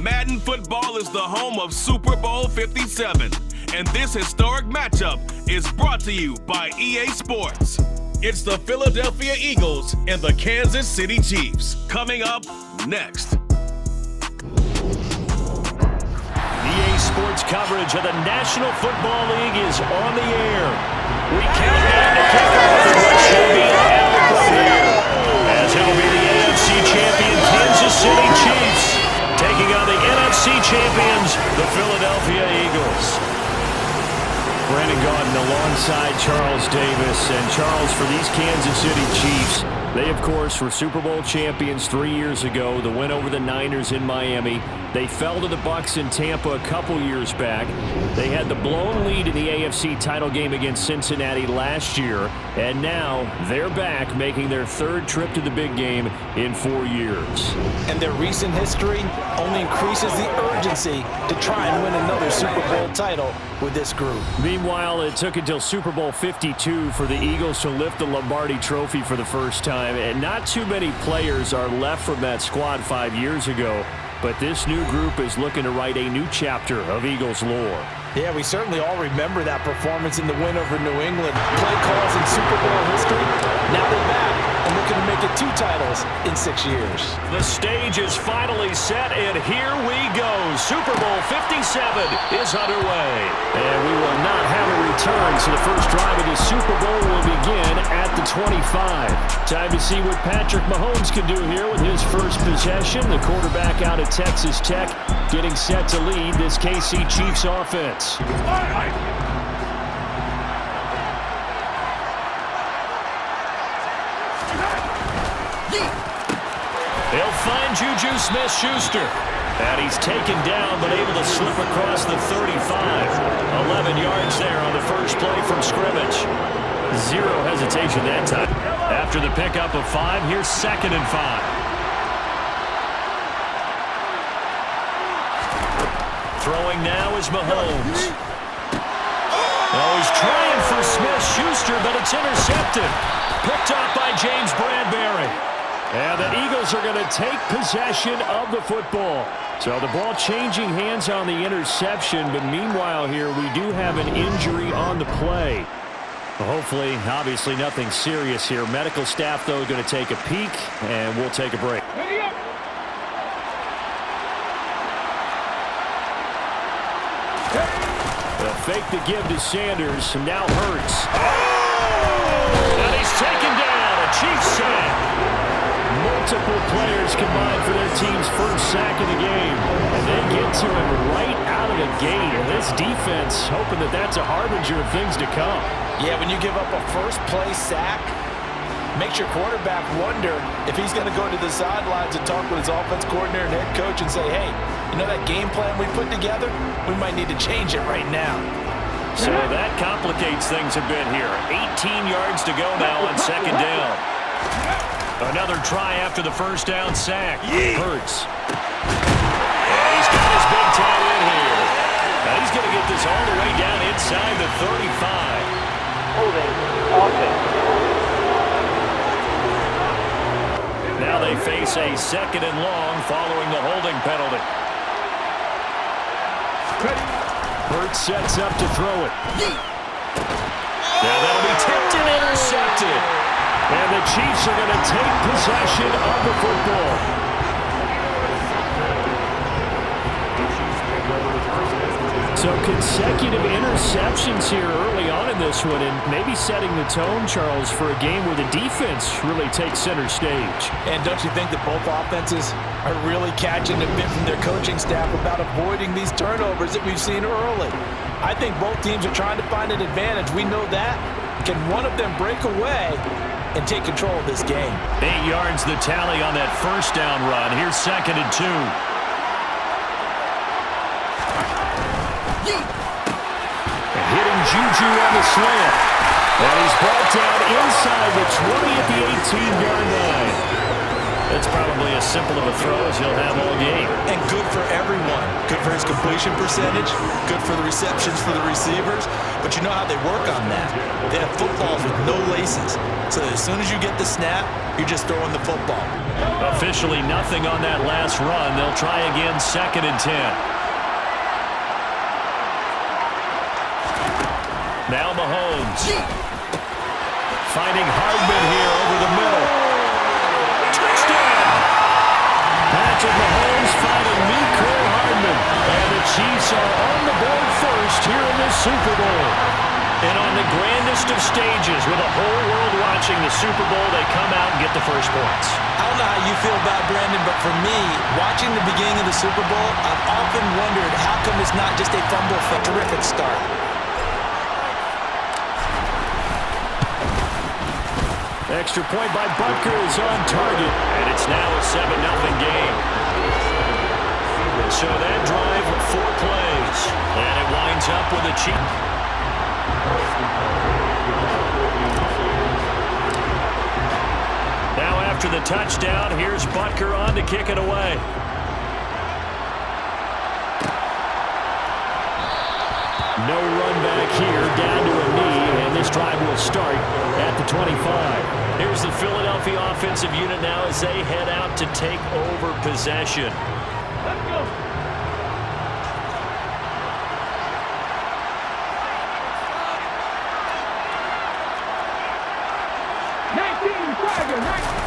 Madden football is the home of Super Bowl 57, and this historic matchup is brought to you by EA Sports. It's the Philadelphia Eagles and the Kansas City Chiefs. Coming up next. EA Sports coverage of the National Football League is on the air. We count down to kickoff of what should be an epic year, as it will be the NFC champion Kansas City Chiefs taking on the NFC champions, the Philadelphia Eagles. Brandon Gaudin alongside Charles Davis. And Charles, for these Kansas City Chiefs, they, of course, were Super Bowl champions 3 years ago. The win over the Niners in Miami. They fell to the Bucs in Tampa a couple years back. They had the blown lead in the AFC title game against Cincinnati last year. And now they're back, making their third trip to the big game in 4 years. And their recent history only increases the urgency to try and win another Super Bowl title with this group. Meanwhile, it took until Super Bowl 52 for the Eagles to lift the Lombardi Trophy for the first time. And not too many players are left from that squad 5 years ago. But this new group is looking to write a new chapter of Eagles lore. Yeah, we certainly all remember that performance in the win over New England. Play calls in Super Bowl history. Now they're back and looking to make it 2 titles in 6 years. The stage is finally set, and here we go. Super Bowl 57 is underway. And we will not have a return, so the first drive of the Super Bowl will begin at the 25. Time to see what Patrick Mahomes can do here with his first possession. The quarterback out of Texas Tech getting set to lead this KC Chiefs offense. They'll find Juju Smith-Schuster. And he's taken down, but able to slip across the 35. 11 yards there on the first play from scrimmage. Zero hesitation that time. After the pickup of 5, here's 2nd and 5. Throwing now is Mahomes. Oh, he's trying for Smith-Schuster, but it's intercepted. Picked up by James Bradbury. And the Eagles are going to take possession of the football. So the ball changing hands on the interception, but meanwhile here we do have an injury on the play. Hopefully, obviously nothing serious here. Medical staff, though, going to take a peek, and we'll take a break. They'll fake the give to Sanders, and now Hurts. Oh! And he's taken down, a Chiefs sack. Multiple players combined for their team's first sack of the game. And they get to him right out of the gate. And this defense hoping that that's a harbinger of things to come. Yeah, when you give up a first play sack, makes your quarterback wonder if he's going to go to the sidelines and talk with his offense coordinator and head coach and say, hey, you know that game plan we put together? We might need to change it right now. So that complicates things a bit here. 18 yards to go now on 2nd down. Another try after the first down sack. Hurts. And he's got his big toe in here. Now he's going to get this all the way down inside the 35. Holding offense. Now they face a 2nd and long following the holding penalty. Hurts sets up to throw it. Now that'll be tipped and intercepted. And the Chiefs are going to take possession of the football. So consecutive interceptions here early on in this one, and maybe setting the tone, Charles, for a game where the defense really takes center stage. And don't you think that both offenses are really catching a bit from their coaching staff about avoiding these turnovers that we've seen early? I think both teams are trying to find an advantage. We know that. Can one of them break away and take control of this game? 8 yards the tally on that first down run. Here's 2nd and 2. Hitting Juju on the slant. And he's brought down inside the 20 at the 18-yard line. That's probably probably as simple of a throw as he'll have all game. And good for everyone. Good for his completion percentage, good for the receptions for the receivers. But you know how they work on that. They have footballs with no laces. So as soon as you get the snap, you're just throwing the football. Officially nothing on that last run. They'll try again, 2nd and 10. Now Mahomes. Finding Hardman here over the middle. Touchdown! Patrick Mahomes finding Mecole Hardman. And the Chiefs are on the board first here in this Super Bowl. And on the grandest of stages, with the whole world watching the Super Bowl, they come out and get the first points. I don't know how you feel about it, Brandon, but for me, watching the beginning of the Super Bowl, I've often wondered how come it's not just a fumble for a terrific start. Extra point by Butker is on target, and it's now a 7-0 game. So that drive, 4 plays, and it winds up with a cheat. Now after the touchdown, here's Butker on to kick it away. No run back here, down to a knee, and this drive will start at the 25. Here's the Philadelphia offensive unit now as they head out to take over possession. Let's go.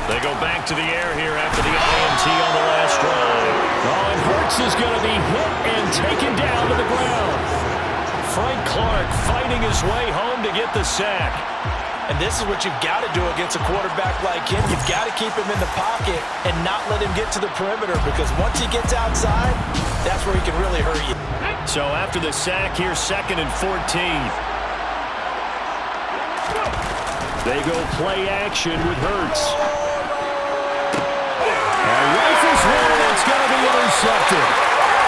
They go back to the air here after the INT on the last drive. Oh, and Hurts is going to be hit and taken down to the ground. Frank Clark fighting his way home to get the sack. And this is what you've got to do against a quarterback like him. You've got to keep him in the pocket and not let him get to the perimeter, because once he gets outside, that's where he can really hurt you. So after the sack, here's 2nd and 14. They go play action with Hurts. And rifles one, and it's going to be intercepted.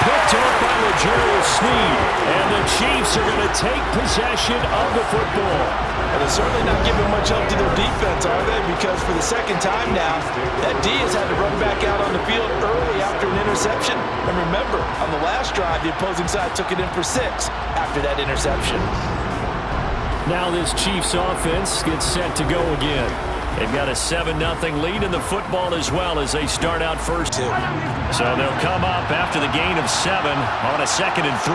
Picked up by L'Jarius Sneed. And the Chiefs are going to take possession of the football. And they're certainly not giving much help to their defense, are they? Because for the second time now, that D has had to run back out on the field early after an interception. And remember, on the last drive, the opposing side took it in for 6 after that interception. Now this Chiefs offense gets set to go again. They've got a 7-0 lead in the football as well as they start out first. So they'll come up after the gain of 7 on a 2nd and 3.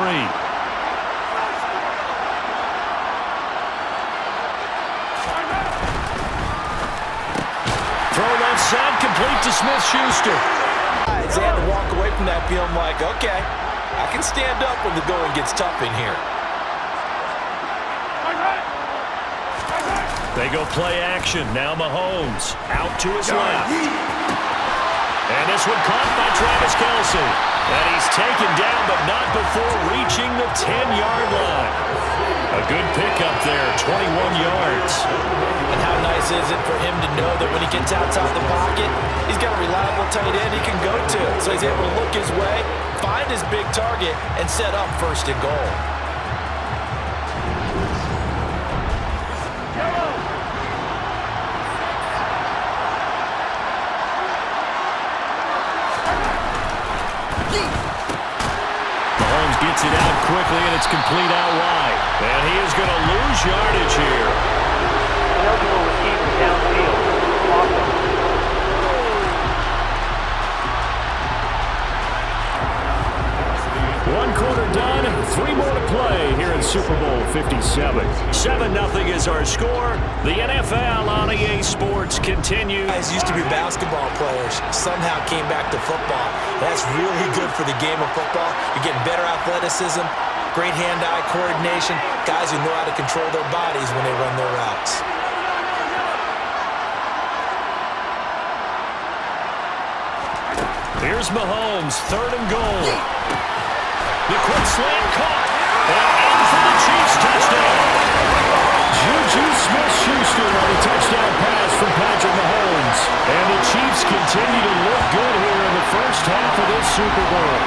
Throw left side, complete to Smith-Schuster. They had to walk away from that feeling like, okay, I can stand up when the going gets tough in here. They go play action. Now Mahomes out to his left. And this one caught by Travis Kelce. And he's taken down, but not before reaching the 10-yard line. A good pickup there, 21 yards. And how nice is it for him to know that when he gets outside the pocket, he's got a reliable tight end he can go to. So he's able to look his way, find his big target, and set up 1st and goal. Gets it out quickly, and it's complete out wide. And he is going to lose yardage here. Eligible receiver downfield. One quarter done, 3 more to play here in Super Bowl 57. 7-0 is our score. The NFL on EA Sports continues. Guys used to be basketball players, somehow came back to football. That's really good for the game of football. You're getting better athleticism, great hand-eye coordination, guys who know how to control their bodies when they run their routes. Here's Mahomes, 3rd and goal. The quick slant caught. And in for the Chiefs touchdown. Juju Smith-Schuster on a touchdown pass from Patrick Mahomes. And the Chiefs continue to look good here in the first half of this Super Bowl.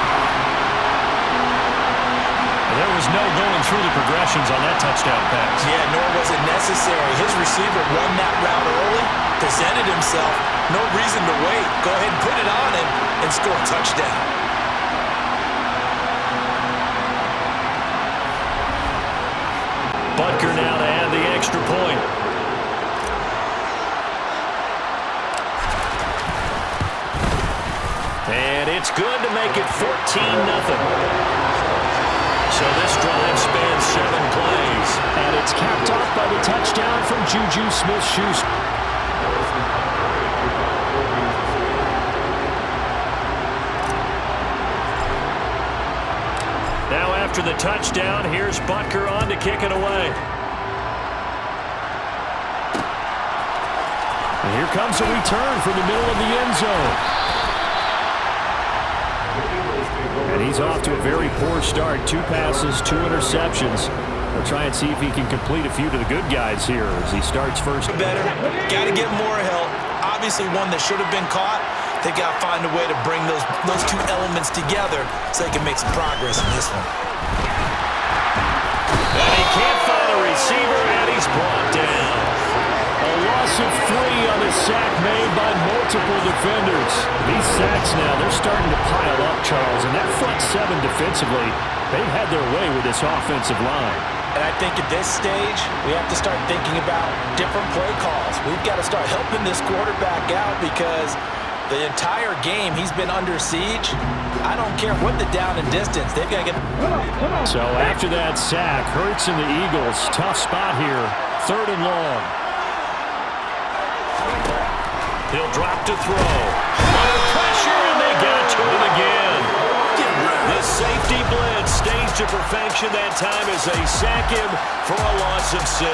And there was no going through the progressions on that touchdown pass. Yeah, nor was it necessary. His receiver run that route early, presented himself. No reason to wait. Go ahead and put it on him and score a touchdown. Butker now to add the extra point. And it's good to make it 14-0. So this drive spans 7 plays. And it's capped off by the touchdown from Juju Smith-Schuster. Now after the touchdown, here's Butker on to kick it away. And here comes a return from the middle of the end zone. And he's off to a very poor start. 2 passes, 2 interceptions. We'll try and see if he can complete a few to the good guys here as he starts first. Better. Got to get more help. Obviously one that should have been caught. They got to find a way to bring those 2 elements together so they can make some progress in this one. And he can't find a receiver, and he's brought down. A loss of 3 on a sack made by multiple defenders. These sacks now, they're starting to pile up, Charles. And that front 7 defensively, they've had their way with this offensive line. And I think at this stage, we have to start thinking about different play calls. We've got to start helping this quarterback out because the entire game he's been under siege. I don't care what the down and distance. They've got to get... So after that sack, Hurts and the Eagles, tough spot here. 3rd and long. He'll drop to throw. Under pressure, and they got to him again. The safety blitz staged to perfection that time as they sack him for a loss of 6.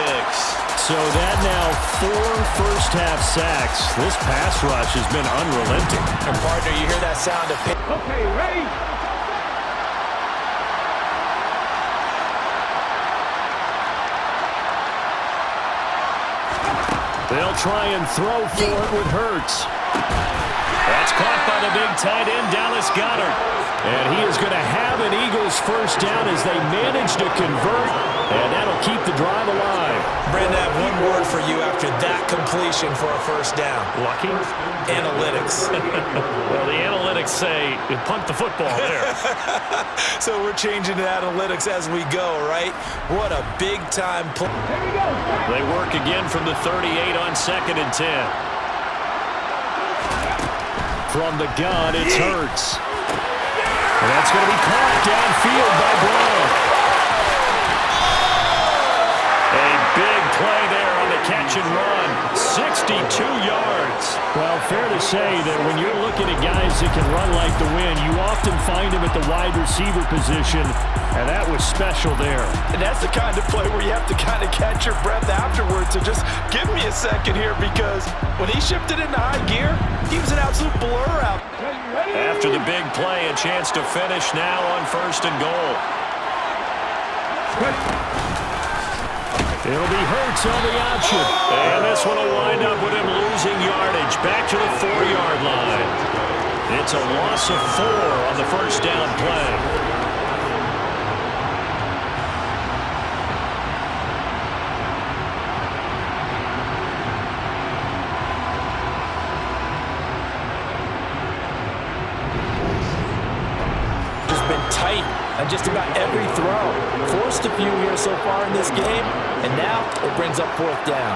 So that now 4 first-half sacks. This pass rush has been unrelenting. And partner, you hear that sound of... Okay, ready? They'll try and throw for it with Hurts. That's caught by the big tight end, Dallas Goedert. And he is going to have an Eagles first down as they manage to convert, and that'll keep the drive alive. Brandon, I have one word for you after that completion for a first down. Lucky? Analytics. Well, the analytics say you punt the football there. So we're changing to analytics as we go, right? What a big-time play. They work again from the 38 on 2nd and 10. From the gun, it's Hurts. And that's going to be caught downfield by Brown. A big play there on the catch and run. 62 yards. Well, fair to say that when you're looking at guys that can run like the wind, you often find them at the wide receiver position, and that was special there. And that's the kind of play where you have to kind of catch your breath afterwards. So just give me a second here because when he shifted into high gear, he was an absolute blur out. After the big play, a chance to finish now on 1st and goal. It'll be Hurts on the option. And this one will wind up with him losing yardage back to the 4-yard line. It's a loss of 4 on the first down play. Tight on just about every throw. Forced a few here so far in this game, and now it brings up 4th down.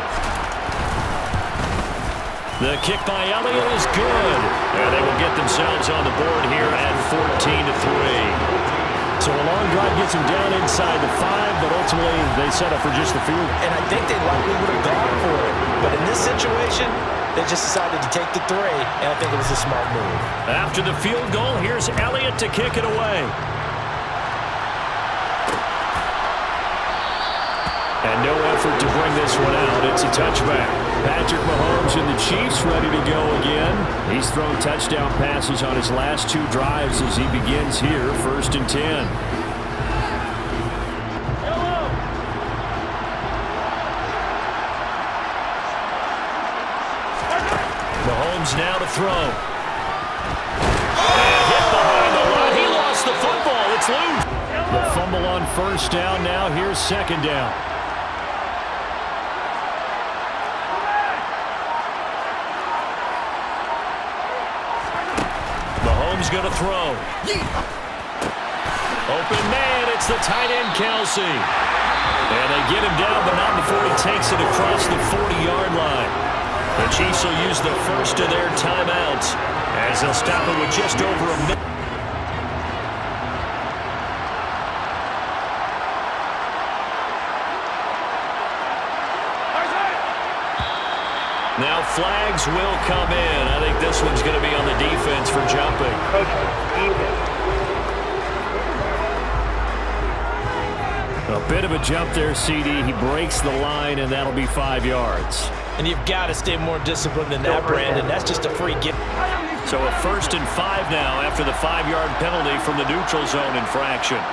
The kick by Elliott is good. And they will get themselves on the board here at 14-3. So a long drive gets them down inside the 5, but ultimately they settle for just the field. And I think they likely would have gone for it. But in this situation, they just decided to take the 3, and I think it was a smart move. After the field goal, here's Elliott to kick it away. And no effort to bring this one out. It's a touchback. Patrick Mahomes and the Chiefs ready to go again. He's thrown touchdown passes on his last 2 drives as he begins here, 1st and 10. Mahomes now to throw. And hit behind the line. He lost the football. It's loose. The fumble on first down now. Here's second down. Mahomes going to throw. Open man, it's the tight end, Kelsey. And they get him down, but not before he takes it across the 40-yard line. The Chiefs will use the first of their timeouts as they'll stop it with just over a minute. Now flags will come in. I think this one's going to be on the defense for jumping. A bit of a jump there, CD. He breaks the line, and that'll be 5 yards. And you've got to stay more disciplined than that, Brandon. That's just a free gift. So a 1st and 5 now after the 5-yard penalty from the neutral zone infraction.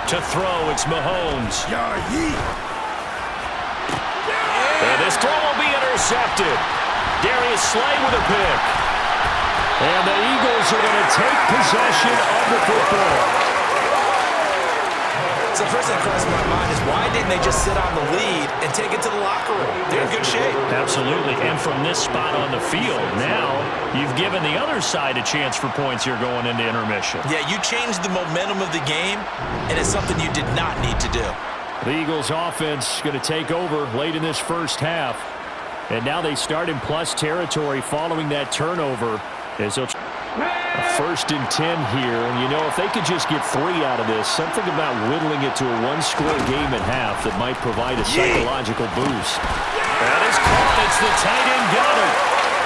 To throw, it's Mahomes. And this throw will be intercepted. Darius Slay with a pick. And the Eagles are going to take possession of the football. So the first thing that crosses my mind is why didn't they just sit on the lead and take it to the locker room? They're in good shape. Absolutely. And from this spot on the field, now you've given the other side a chance for points here going into intermission. Yeah, you changed the momentum of the game, and it's something you did not need to do. The Eagles offense going to take over late in this first half. And now they start in plus territory following that turnover. As they'll a 1st and 10 here. And, you know, if they could just get 3 out of this, something about whittling it to a 1-score game at half that might provide a psychological boost. That is caught. It's the tight end got it.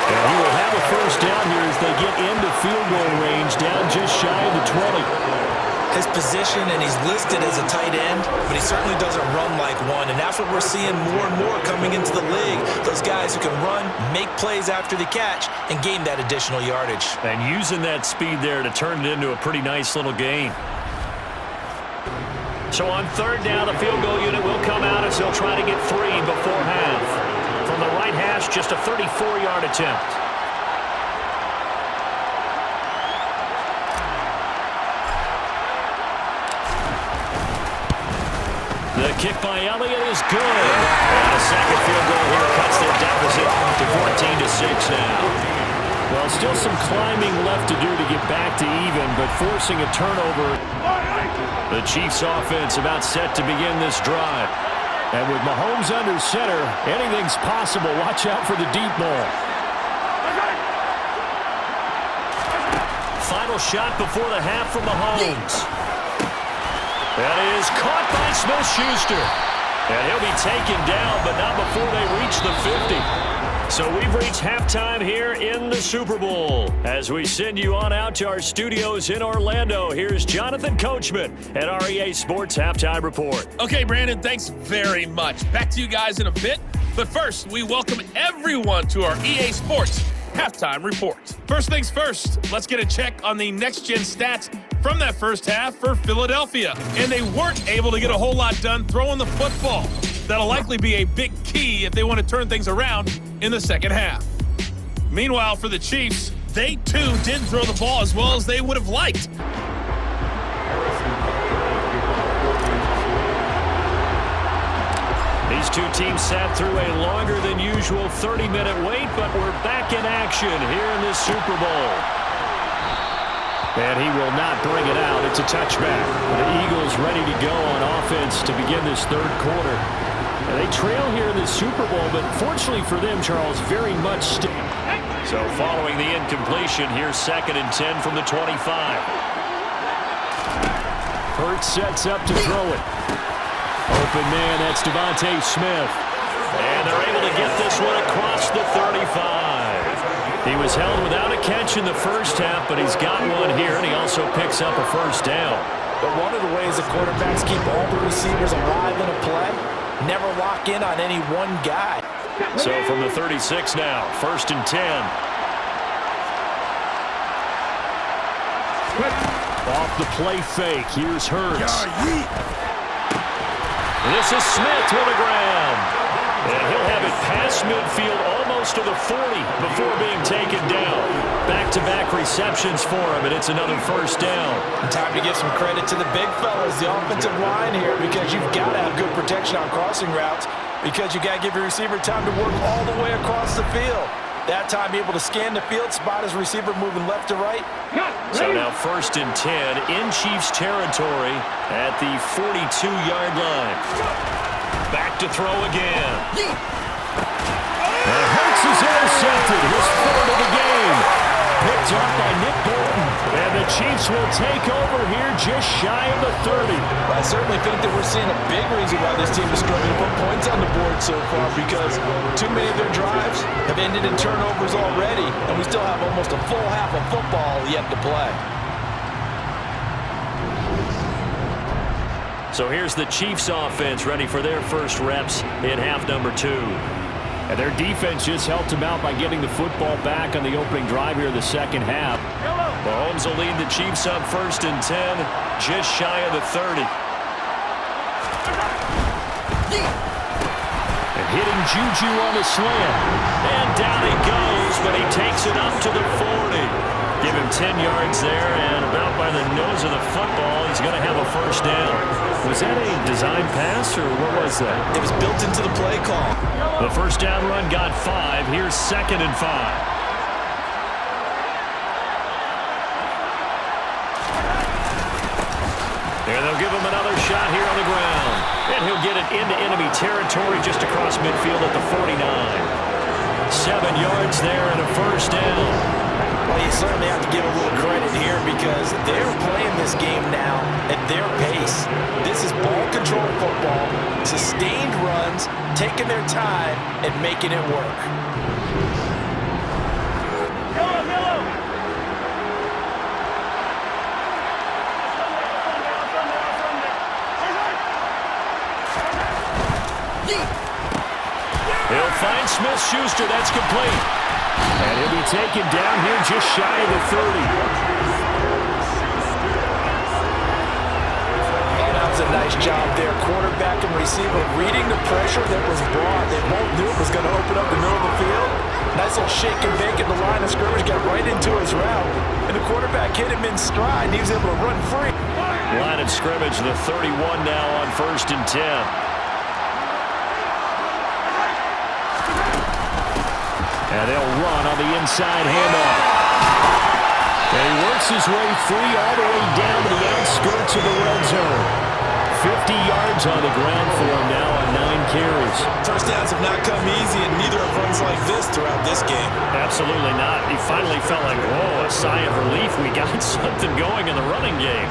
And he will have a first down here as they get into field goal range, down just shy of the 20. His position, and he's listed as a tight end, but he certainly doesn't run like one, and that's what we're seeing more and more coming into the league. Those guys who can run, make plays after the catch, and gain that additional yardage. And using that speed there to turn it into a pretty nice little gain. So on 3rd down, the field goal unit will come out as they'll try to get 3 before half. From the right hash, just a 34-yard attempt. The kick by Elliott is good. And a second field goal here cuts their deficit to 14-6 now. Well, still some climbing left to do to get back to even, but forcing a turnover. The Chiefs offense about set to begin this drive. And with Mahomes under center, anything's possible. Watch out for the deep ball. Final shot before the half from Mahomes. That is caught by Smith-Schuster. And he'll be taken down, but not before they reach the 50. So we've reached halftime here in the Super Bowl. As we send you on out to our studios in Orlando, here's Jonathan Coachman at our EA Sports Halftime Report. Okay, Brandon, thanks very much. Back to you guys in a bit. But first, we welcome everyone to our EA Sports Halftime Report. First things first, let's get a check on the next-gen stats from that first half for Philadelphia. And they weren't able to get a whole lot done throwing the football. That'll likely be a big key if they want to turn things around in the second half. Meanwhile, for the Chiefs, they too didn't throw the ball as well as they would have liked. These two teams sat through a longer than usual 30-minute wait, but we're back in action here in this Super Bowl. And he will not bring it out. It's a touchback. The Eagles ready to go on offense to begin this third quarter. And they trail here in the Super Bowl, but fortunately for them, Charles, very much still. So following the incompletion, here's 2nd and 10 from the 25. Hurts sets up to throw it. Open man, that's Devontae Smith. And they're able to get this one across the 35. He was held without a catch in the first half, but he's got one here, and he also picks up a first down. But one of the ways the quarterbacks keep all the receivers alive in a play, never lock in on any one guy. So from the 36 now, 1st and 10. Off the play fake, here's Hurts. This is Smith with a grab. And he'll have it past midfield almost to the 40 before being taken down. Back-to-back receptions for him, and it's another first down. Time to give some credit to the big fellas, the offensive line here, because you've got to have good protection on crossing routes, because you got to give your receiver time to work all the way across the field. That time able to scan the field, spot his receiver moving left to right. So now 1st and 10 in Chiefs territory at the 42-yard line. Back to throw again. Hurts is intercepted. His 3rd of the game. Picked up by Nick Bolton. And the Chiefs will take over here just shy of the 30. I certainly think that we're seeing a big reason why this team is struggling to put points on the board so far, because too many of their drives have ended in turnovers already, and we still have almost a full half of football yet to play. So here's the Chiefs offense ready for their first reps in half number 2. And their defense just helped them out by getting the football back on the opening drive here in the second half. Mahomes will lead the Chiefs up 1st and 10, just shy of the 30. And hitting Juju on the slant. And down he goes, but he takes it up to the 40. Give him 10 yards there, and about by the nose of the football, he's going to have a first down. Was that a design pass, or what was that? It was built into the play call. The first down run got 5. Here's 2nd and 5. And they'll give him another shot here on the ground. And he'll get it into enemy territory just across midfield at the 49. 7 yards there and a first down. Well, you certainly have to give a little credit here, because they're playing this game now at their pace. This is ball control football, sustained runs, taking their time and making it work. He'll find Smith-Schuster. That's complete. And he'll be taken down here just shy of the 30. And that was a nice job there. Quarterback and receiver reading the pressure that was brought. They both knew it was going to open up the middle of the field. Nice little shake and bake at the line of scrimmage. Got right into his route. And the quarterback hit him in stride. And he was able to run free. Line of scrimmage, the 31 now on 1st and 10. And they'll run on the inside handoff. And he works his way free all the way down to the outskirts of the red zone. 50 yards on the ground for him now on 9 carries. First downs have not come easy, and neither have runs like this throughout this game. Absolutely not. He finally felt like, whoa, a sigh of relief. We got something going in the running game.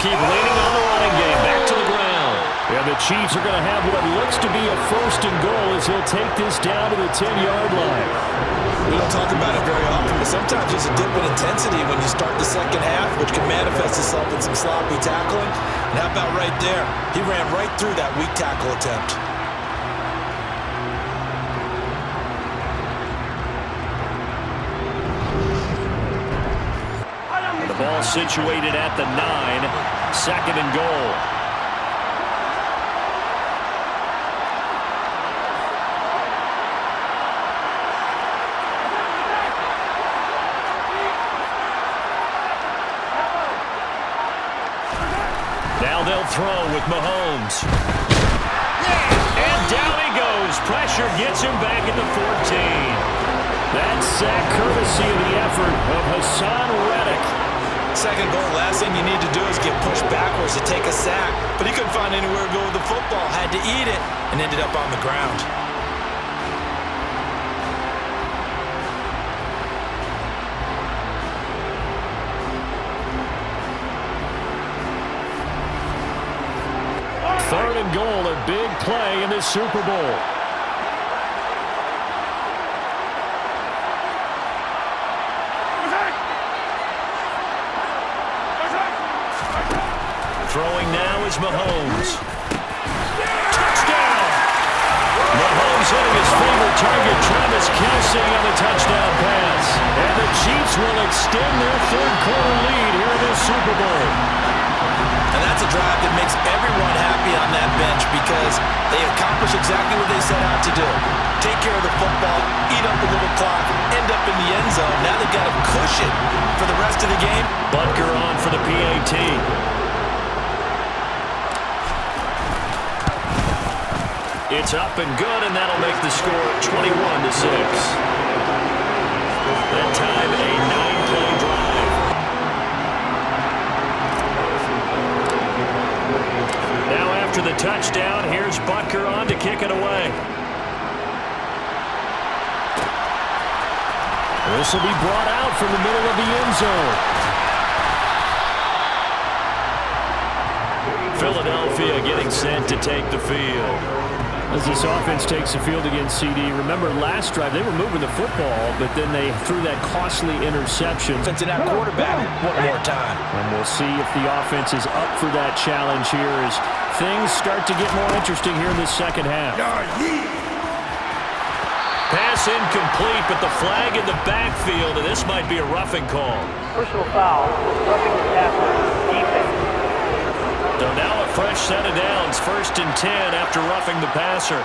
Keep leaning on the running game. Back to the ground. And the Chiefs are going to have what looks to be a 1st and goal as he'll take this down to the 10-yard line. We don't talk about it very often, but sometimes there's a dip in intensity when you start the second half, which can manifest itself in some sloppy tackling. And how about right there? He ran right through that weak tackle attempt. The ball situated at the 9, 2nd and goal. Now they'll throw with Mahomes. And down he goes. Pressure gets him back at the 14. That sack courtesy of the effort of Hassan Reddick. Second goal, last thing you need to do is get pushed backwards to take a sack. But he couldn't find anywhere to go with the football, had to eat it, and ended up on the ground. Third and goal, a big play in this Super Bowl. Throwing now is Mahomes. Touchdown! Mahomes hitting his favorite target, Travis Kelce on the touchdown pass. And the Chiefs will extend their third-quarter lead here in this Super Bowl. And that's a drive that makes everyone happy on that bench because they accomplish exactly what they set out to do. Take care of the football, eat up a little clock, end up in the end zone. Now they've got a cushion for the rest of the game. Butker on for the PAT. It's up and good, and that'll make the score 21-6. That time, a 9-play drive. Now after the touchdown, here's Butker on to kick it away. This will be brought out from the middle of the end zone. Philadelphia getting sent to take the field. As this offense takes the field against CD, remember last drive they were moving the football, but then they threw that costly interception. To that quarterback one more time. And we'll see if the offense is up for that challenge here as things start to get more interesting here in the second half. Pass incomplete, but the flag in the backfield, and this might be a roughing call. Personal foul, roughing the passer, defense. So now a fresh set of downs, 1st and 10 after roughing the passer.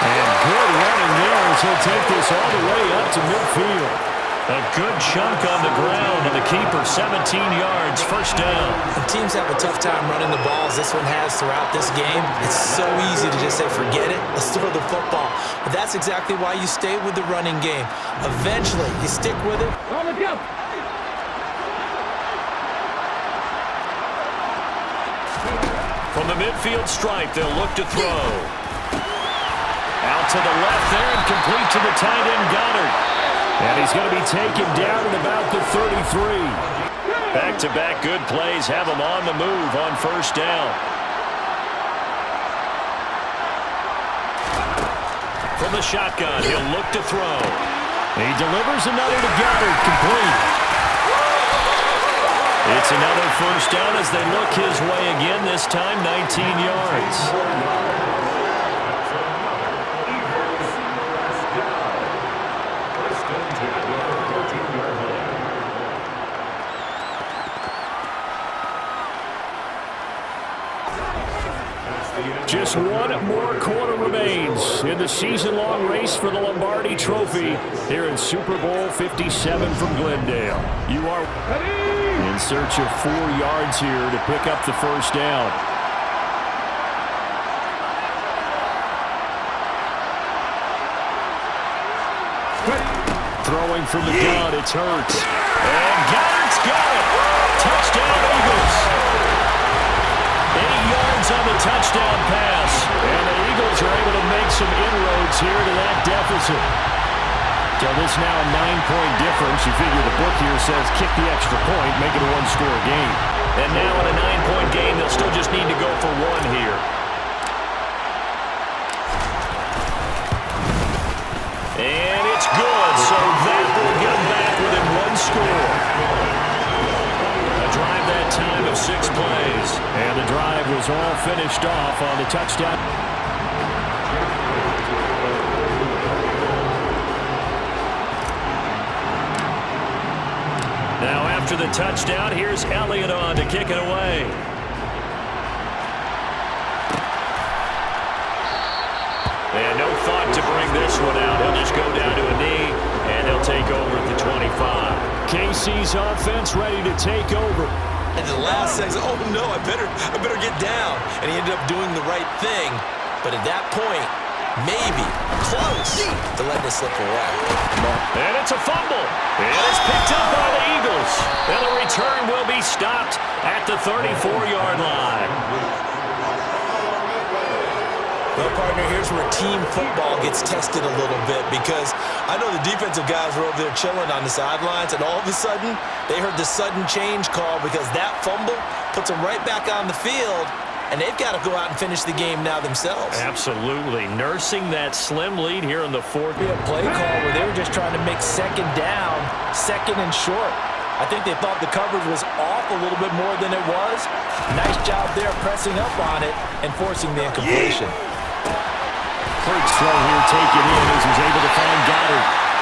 And good running there as he'll take this all the way up to midfield. A good chunk on the ground, and the keeper 17 yards, 1st down. And teams have a tough time running the ball as this one has throughout this game. It's so easy to just say, forget it, let's throw the football. But that's exactly why you stay with the running game. Eventually, you stick with it. From the midfield stripe, they'll look to throw. Out to the left there and complete to the tight end, Goddard. And he's going to be taken down at about the 33. Back-to-back good plays have him on the move on 1st down. From the shotgun, he'll look to throw. He delivers another to Goddard, complete. It's another 1st down as they look his way again, this time 19 yards. Just one more quarter remains in the season-long race for the Lombardi Trophy here in Super Bowl 57 from Glendale. You are in search of 4 yards here to pick up the 1st down. Throwing from the gun, it's Hurts. And Goddard's got it. Touchdown, Eagles. 8 yards on the touchdown pass. And the Eagles are able to make some inroads here to that deficit. So this now a 9-point difference. You figure the book here says kick the extra point, make it a 1-score game. And now in a 9-point game, they'll still just need to go for 1 here. And it's good, so that will get them back within 1 score. A drive that time of 6 plays. And the drive was all finished off on the touchdown. Now after the touchdown, here's Elliott on to kick it away. And no thought to bring this one out. He'll just go down to a knee, and he'll take over at the 25. KC's offense ready to take over. At the last second, oh no, I better get down. And he ended up doing the right thing. But at that point, maybe close to letting it slip away. And it's a fumble. And it's picked up by the Eagles. And the return will be stopped at the 34-yard line. Well, partner, here's where team football gets tested a little bit because I know the defensive guys were over there chilling on the sidelines, and all of a sudden, they heard the sudden change call because that fumble puts them right back on the field, and they've got to go out and finish the game now themselves. Absolutely. Nursing that slim lead here in the 4th. A play call where they were just trying to make 2nd down, 2nd and short. I think they thought the coverage was off a little bit more than it was. Nice job there pressing up on it and forcing the incompletion. Hurts throw here taken in as he's able to find Goddard.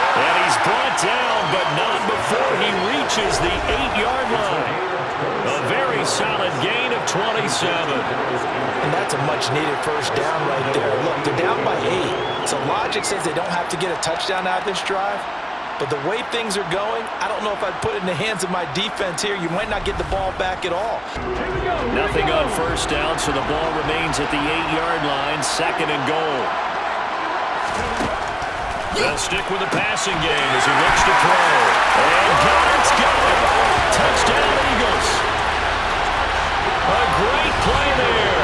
And he's brought down, but not before he reaches the 8-yard line. A very solid gain of 27. And that's a much-needed first down right there. Look, they're down by 8. So logic says they don't have to get a touchdown out of this drive. But the way things are going, I don't know if I'd put it in the hands of my defense here. You might not get the ball back at all. Nothing on first down, so the ball remains at the 8-yard line, 2nd and goal. They'll stick with the passing game as he looks to throw. And Goddard's got it. Touchdown, Eagles. A great play there.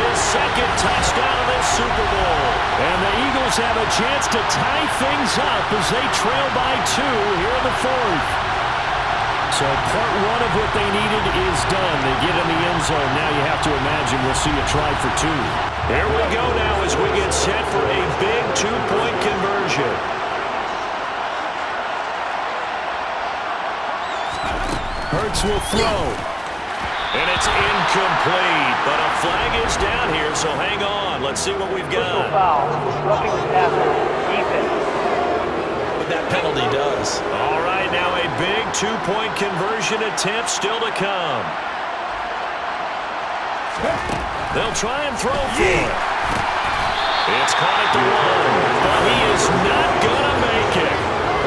His 2nd touchdown of this Super Bowl. And the Eagles have a chance to tie things up as they trail by 2 here in the 4th. So part 1 of what they needed is done. They get in the end zone. Now you have to imagine we'll see a try for 2. Here we go now as we get set for a big 2-point conversion. Hurts will throw. And it's incomplete, but a flag is down here, so hang on. Let's see what we've Personal got. foul. Roughing the passer. Defense. What that penalty does. All right, now a big 2-point conversion attempt still to come. They'll try and throw for it. It's caught at the 1, but he is not going to make it.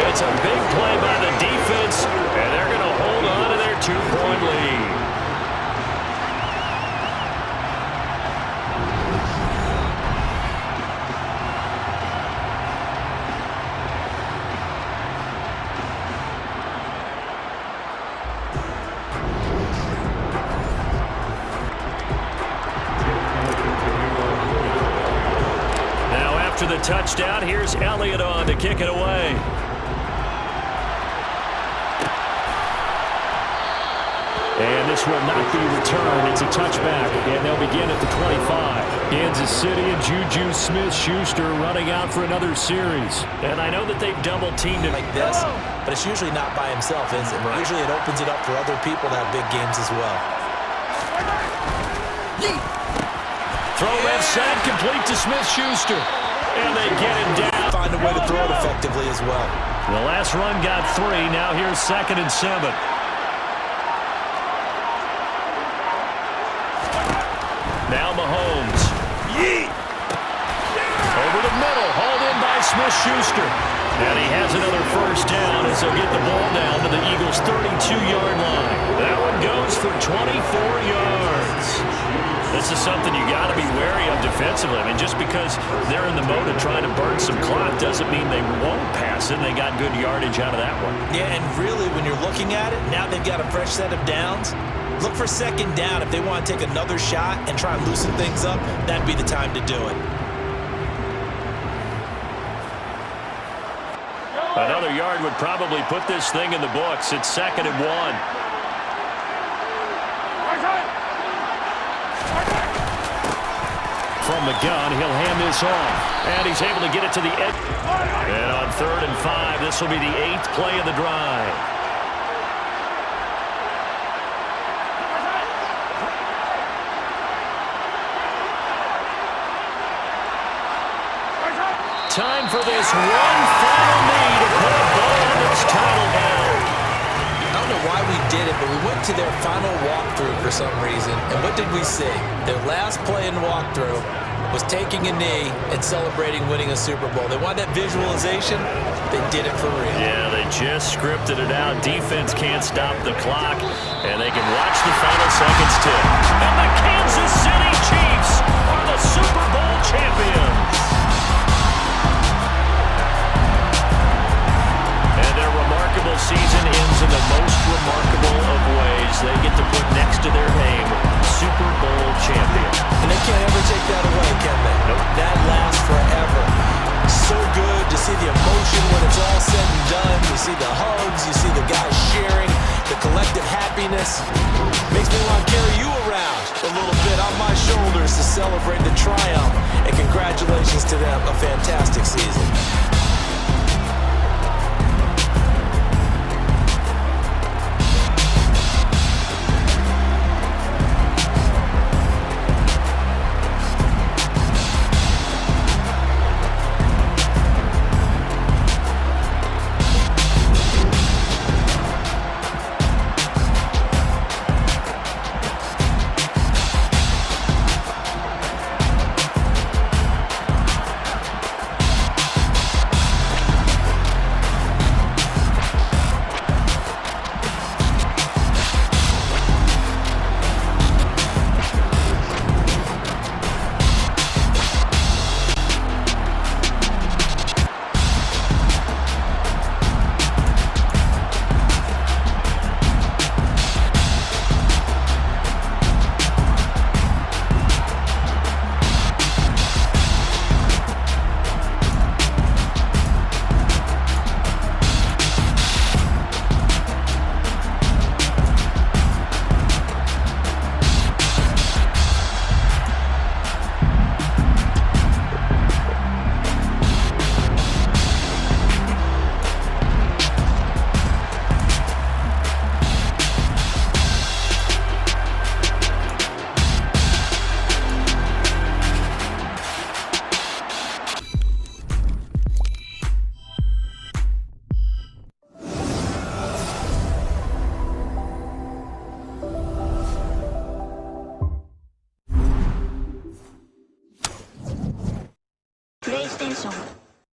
It's a big play by the defense, and they're going to hold on to their 2-point lead. After the touchdown, here's Elliott on to kick it away. And this will not be returned. It's a touchback, and they'll begin at the 25. Kansas City and Juju Smith-Schuster running out for another series. And I know that they've double-teamed him Like this, but it's usually not by himself, is it? Right. Usually it opens it up for other people to have big games as well. Throw left side, complete to Smith-Schuster. And they get him down. Find a way to throw it effectively as well. The last run got 3. Now here's 2nd and 7. Now Mahomes. Over the middle, hauled in by Smith-Schuster. And he has another first down as they'll get the ball down to the Eagles' 32-yard line. That one goes for 24 yards. This is something you got to be wary of defensively. I mean, just because they're in the mode of trying to burn some clock doesn't mean they won't pass it. They got good yardage out of that one. Yeah, and really, when you're looking at it, now they've got a fresh set of downs. Look for 2nd down. If they want to take another shot and try and loosen things up, that'd be the time to do it. Another yard would probably put this thing in the books. It's 2nd and 1. From the gun, he'll hand this off. And he's able to get it to the edge. And on 3rd and 5, this will be the 8th play of the drive. Time for this one final knee to put a bow on this title down. I don't know why we did it, but we went to their final walkthrough for some reason. And what did we see? Their last play in walkthrough was taking a knee and celebrating winning a Super Bowl. They wanted that visualization. They did it for real. Yeah, they just scripted it out. Defense can't stop the clock, and they can watch the final seconds tick. And the Kansas City Chiefs are the Super Bowl champions. And their remarkable season ends in the most remarkable of ways. They get to put next to their name, Super Bowl champion. And they can't ever take that away, can they? Nope. That lasts forever. So good to see the emotion when it's all said and done. You see the hugs, you see the guys sharing, the collective happiness. Makes me want to carry you around a little bit on my shoulders to celebrate the triumph. And congratulations to them, a fantastic season. テーション